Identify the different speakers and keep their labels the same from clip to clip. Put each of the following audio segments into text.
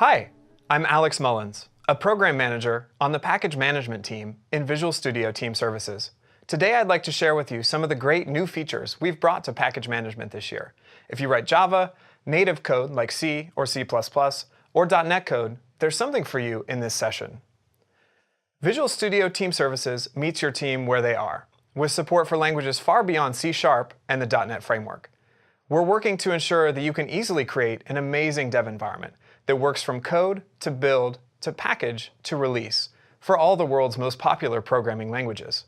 Speaker 1: Hi, I'm Alex Mullins, a program manager on the package management team in Visual Studio Team Services. Today I'd like to share with you some of the great new features we've brought to package management this year. If you write Java, native code like C or C++, or .NET code, there's something for you in this session. Visual Studio Team Services meets your team where they are, with support for languages far beyond C# and the .NET framework. We're working to ensure that you can easily create an amazing dev environment that works from code to build to package to release for all the world's most popular programming languages.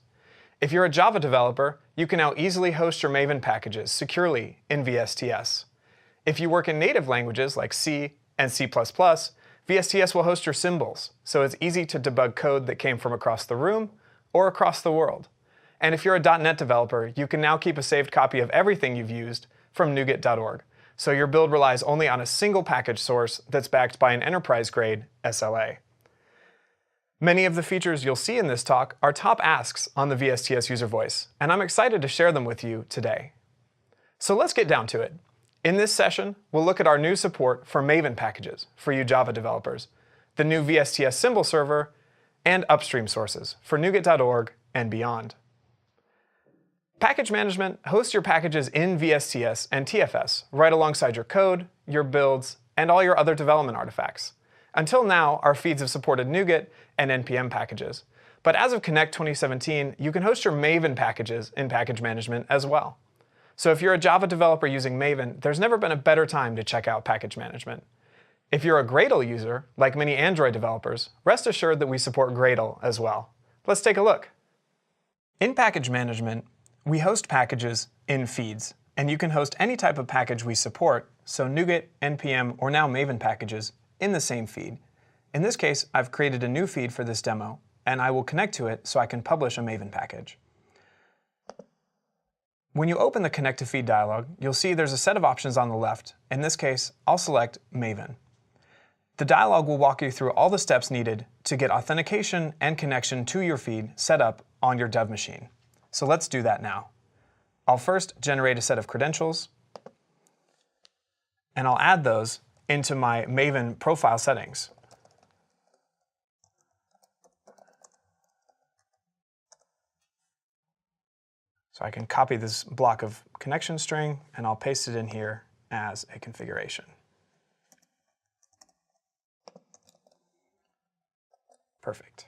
Speaker 1: If you're a Java developer, you can now easily host your Maven packages securely in VSTS. If you work in native languages like C and C++, VSTS will host your symbols, so it's easy to debug code that came from across the room or across the world. And if you're a .NET developer, you can now keep a saved copy of everything you've used from NuGet.org, so your build relies only on a single package source that's backed by an enterprise-grade SLA. Many of the features you'll see in this talk are top asks on the VSTS user voice, and I'm excited to share them with you today. So let's get down to it. In this session, we'll look at our new support for Maven packages for you Java developers, the new VSTS symbol server, and upstream sources for NuGet.org and beyond. Package management hosts your packages in VSTS and TFS right alongside your code, your builds, and all your other development artifacts. Until now, our feeds have supported NuGet and NPM packages. But as of Connect 2017, you can host your Maven packages in package management as well. So if you're a Java developer using Maven, there's never been a better time to check out package management. If you're a Gradle user, like many Android developers, rest assured that we support Gradle as well. Let's take a look. In package management, we host packages in feeds, and you can host any type of package we support, so NuGet, NPM, or now Maven packages, in the same feed. In this case, I've created a new feed for this demo, and I will connect to it so I can publish a Maven package. When you open the Connect to Feed dialog, you'll see there's a set of options on the left. In this case, I'll select Maven. The dialog will walk you through all the steps needed to get authentication and connection to your feed set up on your dev machine. So let's do that now. I'll first generate a set of credentials, and I'll add those into my Maven profile settings. So I can copy this block of connection string, and I'll paste it in here as a configuration. Perfect.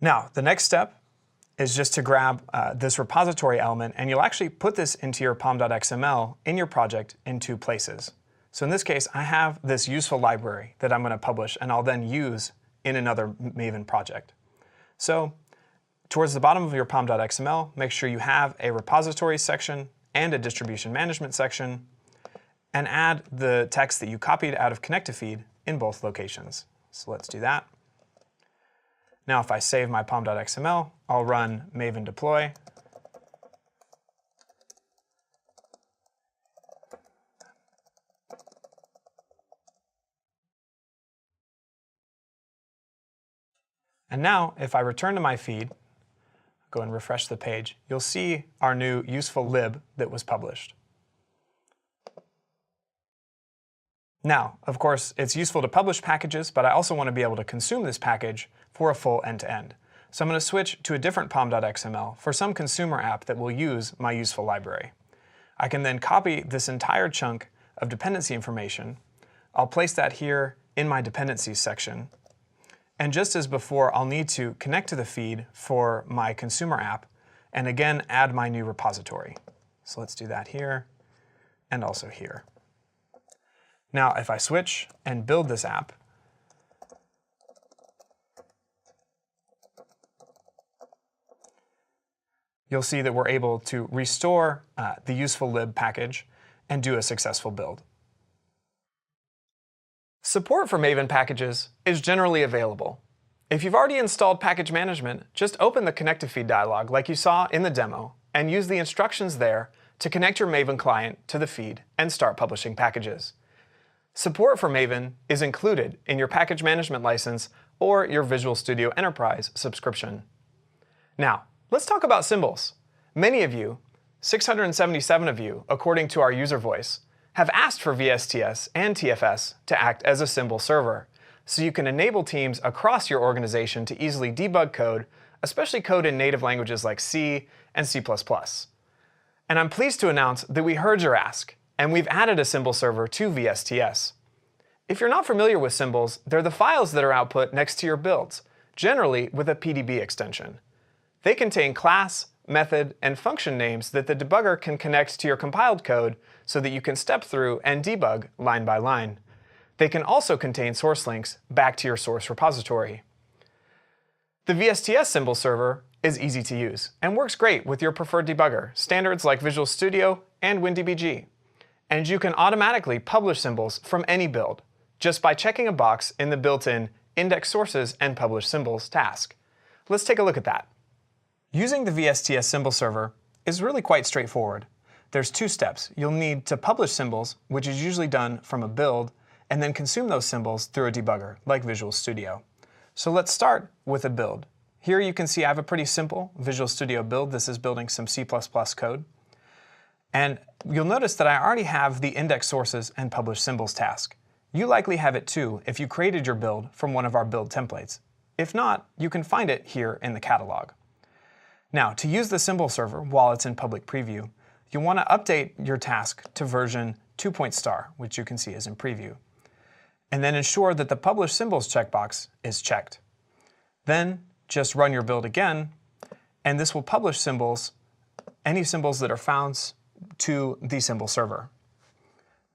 Speaker 1: Now, the next step is just to grab this repository element, and you'll actually put this into your pom.xml in your project in two places. So in this case, I have this useful library that I'm going to publish, and I'll then use in another Maven project. So towards the bottom of your pom.xml, make sure you have a repository section and a distribution management section, and add the text that you copied out of Connect to Feed in both locations. So let's do that. Now if I save my pom.xml, I'll run Maven deploy. And now if I return to my feed, go and refresh the page, you'll see our new useful lib that was published. Now, of course, it's useful to publish packages, but I also want to be able to consume this package for a full end-to-end. So I'm going to switch to a different pom.xml for some consumer app that will use my useful library. I can then copy this entire chunk of dependency information. I'll place that here in my dependencies section. And just as before, I'll need to connect to the feed for my consumer app, and again, add my new repository. So let's do that here, and also here. Now, if I switch and build this app, you'll see that we're able to restore the useful lib package and do a successful build. Support for Maven packages is generally available. If you've already installed package management, just open the Connect to Feed dialog like you saw in the demo and use the instructions there to connect your Maven client to the feed and start publishing packages. Support for Maven is included in your package management license or your Visual Studio Enterprise subscription. Now, let's talk about symbols. Many of you, 677 of you, according to our user voice, have asked for VSTS and TFS to act as a symbol server, so you can enable teams across your organization to easily debug code, especially code in native languages like C and C++. And I'm pleased to announce that we heard your ask, and we've added a symbol server to VSTS. If you're not familiar with symbols, they're the files that are output next to your builds, generally with a PDB extension. They contain class, method, and function names that the debugger can connect to your compiled code so that you can step through and debug line by line. They can also contain source links back to your source repository. The VSTS symbol server is easy to use and works great with your preferred debugger, standards like Visual Studio and WinDBG. And you can automatically publish symbols from any build just by checking a box in the built-in Index Sources and Publish Symbols task. Let's take a look at that. Using the VSTS symbol server is really quite straightforward. There's two steps. You'll need to publish symbols, which is usually done from a build, and then consume those symbols through a debugger like Visual Studio. So let's start with a build. Here you can see I have a pretty simple Visual Studio build. This is building some C++ code. And you'll notice that I already have the Index Sources and Publish Symbols task. You likely have it too if you created your build from one of our build templates. If not, you can find it here in the catalog. Now, to use the symbol server while it's in public preview, you want to update your task to version 2.*, which you can see is in preview. And then ensure that the Publish Symbols checkbox is checked. Then just run your build again, and this will publish symbols, any symbols that are found, to the symbol server.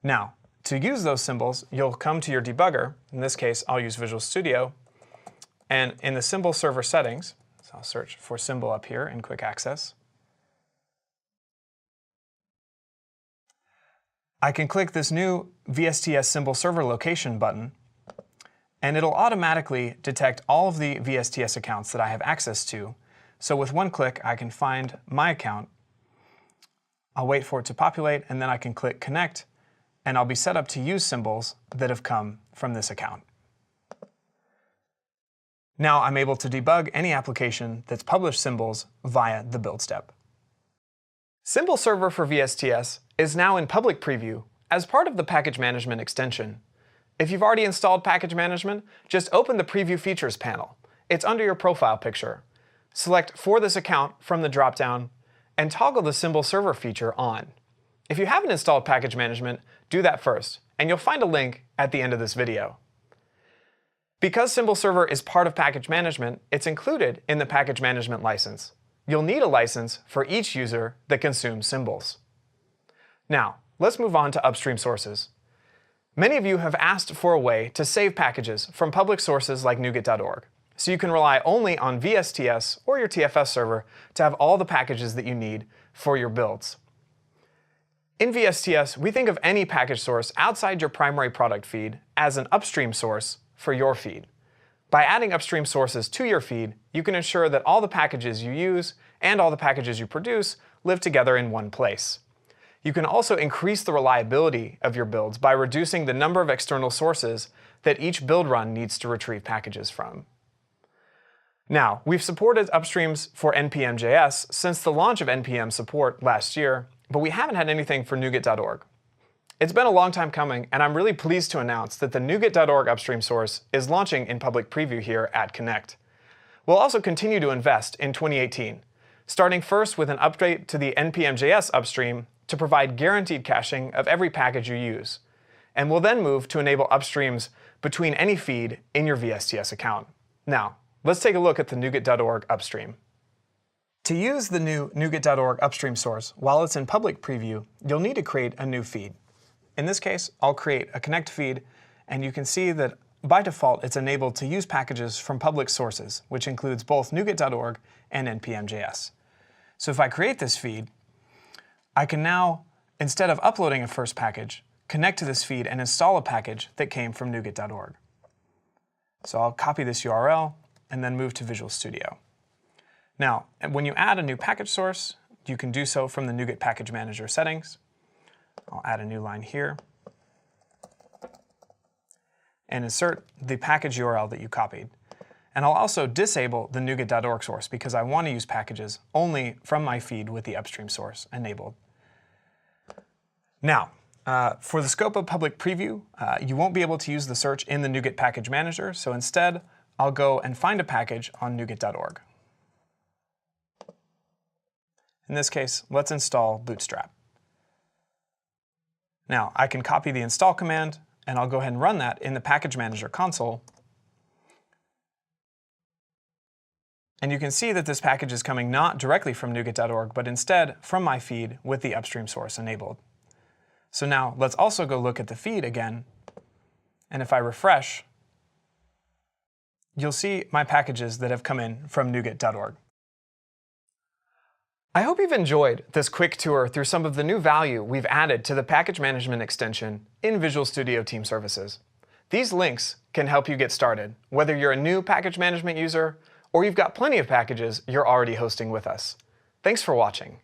Speaker 1: Now, to use those symbols, you'll come to your debugger. In this case, I'll use Visual Studio. And in the symbol server settings, so I'll search for symbol up here in Quick Access. I can click this new VSTS symbol server location button, and it'll automatically detect all of the VSTS accounts that I have access to. So with one click, I can find my account. I'll wait for it to populate, and then I can click Connect, and I'll be set up to use symbols that have come from this account. Now I'm able to debug any application that's published symbols via the build step. Symbol Server for VSTS is now in public preview as part of the Package Management extension. If you've already installed Package Management, just open the Preview Features panel. It's under your profile picture. Select For This Account from the drop-down and toggle the Symbol Server feature on. If you haven't installed Package Management, do that first, and you'll find a link at the end of this video. Because Symbol Server is part of Package Management, it's included in the Package Management license. You'll need a license for each user that consumes symbols. Now, let's move on to upstream sources. Many of you have asked for a way to save packages from public sources like NuGet.org, so you can rely only on VSTS or your TFS server to have all the packages that you need for your builds. In VSTS, we think of any package source outside your primary product feed as an upstream source for your feed. By adding upstream sources to your feed, you can ensure that all the packages you use and all the packages you produce live together in one place. You can also increase the reliability of your builds by reducing the number of external sources that each build run needs to retrieve packages from. Now, we've supported upstreams for npm.js since the launch of npm support last year, but we haven't had anything for NuGet.org. It's been a long time coming, and I'm really pleased to announce that the NuGet.org upstream source is launching in public preview here at Connect. We'll also continue to invest in 2018, starting first with an update to the npm.js upstream to provide guaranteed caching of every package you use. And we'll then move to enable upstreams between any feed in your VSTS account. Now, let's take a look at the NuGet.org upstream. To use the new NuGet.org upstream source while it's in public preview, you'll need to create a new feed. In this case, I'll create a Connect feed, and you can see that by default it's enabled to use packages from public sources, which includes both NuGet.org and npm.js. So if I create this feed, I can now, instead of uploading a first package, connect to this feed and install a package that came from NuGet.org. So I'll copy this URL and then move to Visual Studio. Now, when you add a new package source, you can do so from the NuGet Package Manager settings. I'll add a new line here and insert the package URL that you copied. And I'll also disable the NuGet.org source because I want to use packages only from my feed with the upstream source enabled. Now, For the scope of public preview, you won't be able to use the search in the NuGet package manager, so instead, I'll go and find a package on NuGet.org. In this case, let's install Bootstrap. Now, I can copy the install command, and I'll go ahead and run that in the package manager console. And you can see that this package is coming not directly from NuGet.org, but instead from my feed with the upstream source enabled. So now let's also go look at the feed again. And if I refresh, you'll see my packages that have come in from NuGet.org. I hope you've enjoyed this quick tour through some of the new value we've added to the package management extension in Visual Studio Team Services. These links can help you get started, whether you're a new package management user or you've got plenty of packages you're already hosting with us. Thanks for watching.